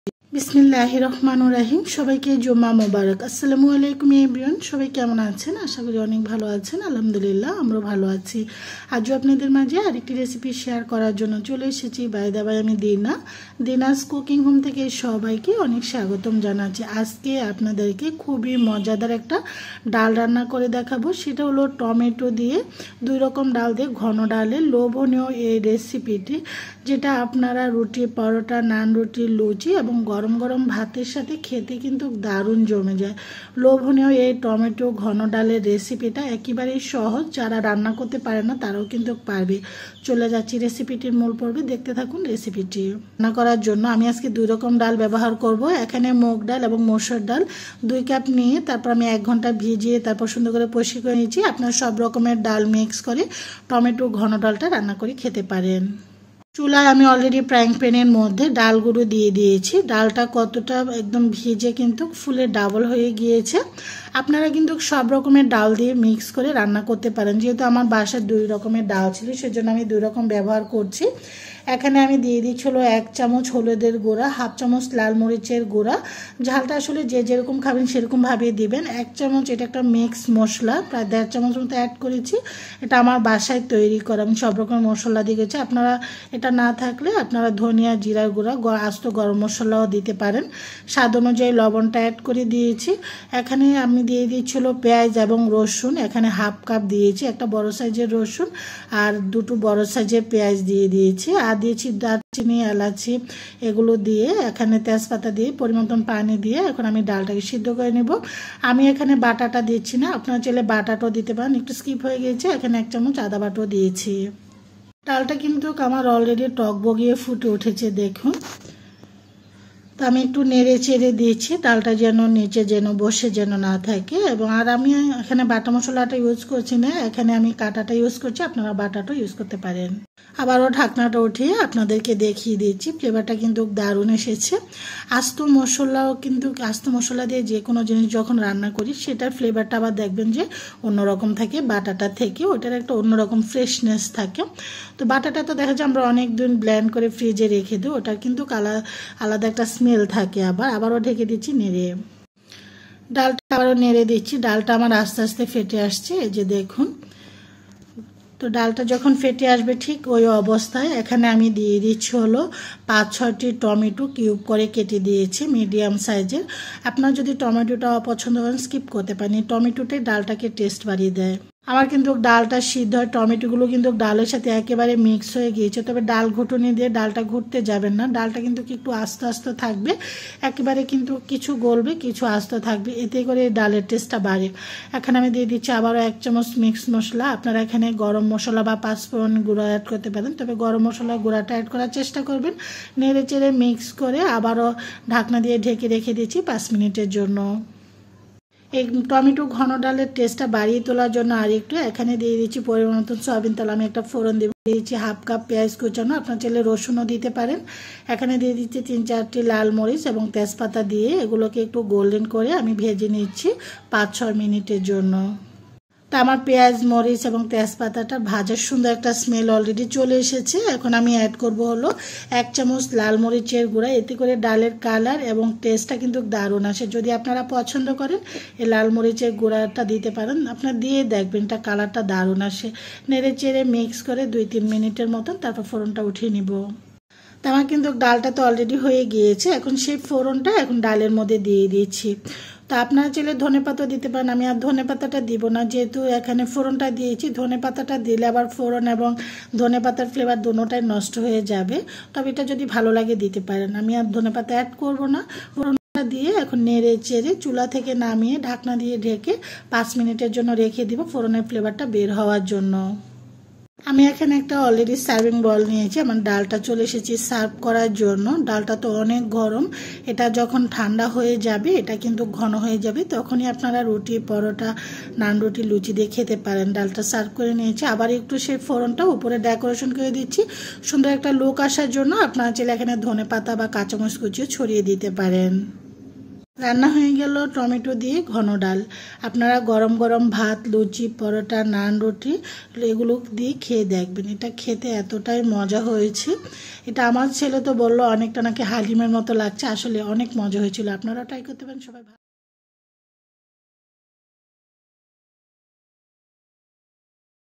বিসমিল্লাহির রহমানির রহিম। সবাইকে জুম্মা মোবারক। আসসালামু আলাইকুম এভরিওয়ান। সবাই কেমন আছেন? আশা করি অনেক ভালো আছেন। আলহামদুলিল্লাহ আমরাও ভালো আছি। আজও আপনাদের মাঝে আরেকটি রেসিপি শেয়ার করার জন্য চলে এসেছি। বাই দা বাই, আমি দিনাস কুকিং হোম থেকে সবাইকে অনেক স্বাগতম জানাচ্ছি। আজকে আপনাদেরকে খুবই মজাদার একটা ডাল রান্না করে দেখাবো। সেটা হলো টমেটো দিয়ে 2 রকম ডাল দিয়ে ঘন ডালের লোভনীয় এই রেসিপিটি, যেটা আপনারা রুটি, পরোটা, নান, রুটি, লুচি এবং গরম গরম ভাতের সাথে খেতে কিন্তু দারুণ জমে যায়। লোভনীয় এই টমেটো ঘন ডালের রেসিপিটা একেবারেই সহজ, যারা রান্না করতে পারে না তারাও কিন্তু পারবে। চলে যাচ্ছি রেসিপিটির মূল পর্বে, দেখতে থাকুন রেসিপিটি। রান্না করার জন্য আমি আজকে 2 রকম ডাল ব্যবহার করব। এখানে মুগ ডাল এবং মসুর ডাল 2 কাপ নিয়ে তারপর আমি 1 ঘন্টা ভিজিয়ে তারপর সুন্দর করে পরিষ্কার করে নিয়েছি। আপনারা সব রকমের ডাল মিক্স করে টমেটো ঘন ডালটা রান্না করে খেতে পারেন। চুলায় আমি অলরেডি ফ্রাইং প্যানের মধ্যে ডালগুলো দিয়ে দিয়েছি। ডালটা কতটা একদম ভিজে কিন্তু ফুলে ডাবল হয়ে গিয়েছে। আপনারা কিন্তু সব রকমের ডাল দিয়ে মিক্স করে রান্না করতে পারেন। যেহেতু আমার বাসায় 2 রকমের ডাল ছিল, সেজন্য আমি 2 রকম ব্যবহার করছি। এখানে আমি দিয়ে দিচ্ছিল 1 চামচ হলুদের গুঁড়া, 1/2 চামচ লাল মরিচের গুঁড়া। ঝালটা আসলে যে যেরকম খাবেন সেরকমভাবে দিবেন। 1 চামচ এটা একটা মিক্স মশলা, প্রায় 1.5 চামচ মতো অ্যাড করেছি। এটা আমার বাসায় তৈরি করা, আমি সব রকম মশলা দিয়ে গেছি। আপনারা এটা না থাকলে আপনারা ধনিয়া, জিরার গুঁড়া, আস্ত গরম মশলাও দিতে পারেন। স্বাদ অনুযায়ী লবণটা অ্যাড করে দিয়েছি। এখানে আমি দিয়ে দিচ্ছিল পেঁয়াজ এবং রসুন। এখানে 1/2 কাপ দিয়েছি। একটা বড় সাইজের রসুন আর 2টো বড় সাইজের পেঁয়াজ দিয়ে দিয়েছি। আর দিয়েছি দারচিনি, এলাচি, এগুলো দিয়ে এখানে তেজপাতা দিয়ে পরিমাণ মতন পানি দিয়ে এখন আমি ডালটাকে সিদ্ধ করে নেব। আমি এখানে বাটাটা দিচ্ছি না, আপনারা চাইলে বাটাটাও দিতে পারেন। একটু স্কিপ হয়ে গেছে। এখানে 1 চামচ আদা বাটাও দিয়েছি। ডালটা কিন্তু আমার অলরেডি টক বগিয়ে ফুটে উঠেছে, দেখুন। তো আমি একটু নেড়ে চেড়ে দিয়েছি, ডালটা যেন নিচে যেন বসে যেন না থাকে। এবং আর আমি এখানে বাটা মশলাটা ইউজ করছি না, এখানে আমি কাটাটা ইউজ করছি। আপনারা বাটাটা ইউজ করতে পারেন। আবারও ঢাকনাটা উঠিয়ে আপনাদেরকে দেখিয়ে দিচ্ছি। ফ্লেভারটা কিন্তু দারুণ এসেছে। আস্ত মশলা দিয়ে যে কোনো জিনিস যখন রান্না করি সেটার ফ্লেভারটা আবার দেখবেন যে অন্যরকম থাকে। বাটাটা থেকে ওটার একটা অন্যরকম ফ্রেশনেস থাকে। তো বাটাটা তো দেখা যায় আমরা অনেক দিন ব্লেন্ড করে ফ্রিজে রেখে দিই, ওটার কিন্তু আলাদা একটা স্মেল থাকে। আবারও ঢেকে দিচ্ছি নেড়ে। ডালটা আবারও নেড়ে দিচ্ছি। ডালটা আমার আস্তে আস্তে ফেটে আসছে, এই যে দেখুন। তো ডালটা যখন ফেটে আসবে ঠিক ওই অবস্থায় এখানে আমি দিয়ে দিচ্ছি হলো 5-6টি টমেটো কিউব করে কেটে দিয়েছি, মিডিয়াম সাইজের। আপনারা যদি টমেটোটা অপছন্দ করেন স্কিপ করতে পারেন। টমেটোটাই ডালটাকে টেস্ট বাড়িয়ে দেয়। আমার কিন্তু ডালটা সিদ্ধ হয়, টমেটোগুলো কিন্তু ডালের সাথে একেবারে মিক্স হয়ে গিয়েছে। তবে ডাল ঘুটুনি দিয়ে ডালটা ঘুরতে যাবেন না। ডালটা কিন্তু একটু আস্তে আস্তে থাকবে, একেবারে কিন্তু কিছু গলবে কিছু আস্তে থাকবে, এতে করে ডালের টেস্টটা বাড়ে। এখানে আমি দিয়ে দিচ্ছি আবারও 1 চামচ মিক্স মশলা। আপনারা এখানে গরম মশলা বা পাঁচফোড়ন গুঁড়া অ্যাড করতে পারেন, তবে গরম মশলা গুঁড়াটা অ্যাড করার চেষ্টা করবেন। নেড়ে চেড়ে মিক্স করে আবারও ঢাকনা দিয়ে ঢেকে রেখে দিচ্ছি 5 মিনিটের জন্য। এই টমেটো ঘন ডালের টেস্টটা বাড়িয়ে তোলার জন্য আর একটু এখানে দিয়ে দিচ্ছি পরিমাণ মতন সয়াবিন তেল। আমি একটা ফোড়ন দিয়েছি 1/2 কাপ পেঁয়াজ কুচানো, আপনার চাইলে রসুনও দিতে পারেন। এখানে দিয়ে দিচ্ছি 3-4টি লাল মরিচ এবং তেজপাতা দিয়ে এগুলোকে একটু গোল্ডেন করে আমি ভেজে নিচ্ছি 5-6 মিনিটের জন্য। তা আমার পেঁয়াজ, মরিচ এবং তেজপাতাটা ভাজার সুন্দর একটা স্মেল অলরেডি চলে এসেছে। এখন আমি অ্যাড করব হলো 1 চামচ লাল মরিচের গুঁড়া। এতে করে ডালের কালার এবং টেস্টটা কিন্তু দারুণ আসে। যদি আপনারা পছন্দ করেন এই লাল মরিচের গুঁড়াটা দিতে পারেন, আপনারা দিয়ে দেখবেন এটা কালারটা দারুণ আসে। নেড়ে চেড়ে মিক্স করে 2-3 মিনিটের মতন তারপর ফোড়নটা উঠিয়ে নিব। তা আমার কিন্তু ডালটা তো অলরেডি হয়ে গিয়েছে। এখন সেই ফোড়নটা এখন ডালের মধ্যে দিয়ে দিচ্ছি। তো আপনারা চাইলে ধনেপাতা দিতে পারেন, আমি আর ধনেপাতাটা দিব না, যেহেতু এখানে ফোড়নটা দিয়েছি। ধনেপাতাটা দিলে আবার ফোড়ন এবং ধনেপাতার ফ্লেভার দুটোটাই নষ্ট হয়ে যাবে। তবে এটা যদি ভালো লাগে দিতে পারেন, আমি আর ধনেপাতা অ্যাড করব না। ফোড়নটা দিয়ে এখন নেড়ে চেড়ে চুলা থেকে নামিয়ে ঢাকনা দিয়ে ঢেকে 5 মিনিটের জন্য রেখে দিব ফোড়নের ফ্লেভারটা বের হওয়ার জন্য। আমি এখানে একটা অলরেডি সার্ভিং বল নিয়েছি। আমার ডালটা চলে এসেছি সার্ভ করার জন্য। ডালটা তো অনেক গরম, এটা যখন ঠান্ডা হয়ে যাবে এটা কিন্তু ঘন হয়ে যাবে, তখনই আপনারা রুটি, পরোটা, নান, রুটি, লুচি দিয়ে খেতে পারেন। ডালটা সার্ভ করে নিয়েছি। আবার একটু সেই ফোড়নটা উপরে ডেকোরেশন করে দিচ্ছি সুন্দর একটা লুক আসার জন্য। আপনারা চাইলে এখানে ধনেপাতা বা কাঁচামরিচ কুচিও ছড়িয়ে দিতে পারেন। রান্না হয়ে গেল টমেটো দিয়ে ঘন ডাল। আপনারা গরম গরম ভাত, লুচি, পরোটা, নান, রুটি এগুলো দিয়ে খেয়ে দেখবেন। এটা খেতে এতটাই মজা হয়েছে। এটা আমার ছেলে তো বললো অনেকটা নাকি হালিমের মতো লাগছে, আসলে অনেক মজা হয়েছিল। আপনারা ট্রাই করতে পারেন। সবাই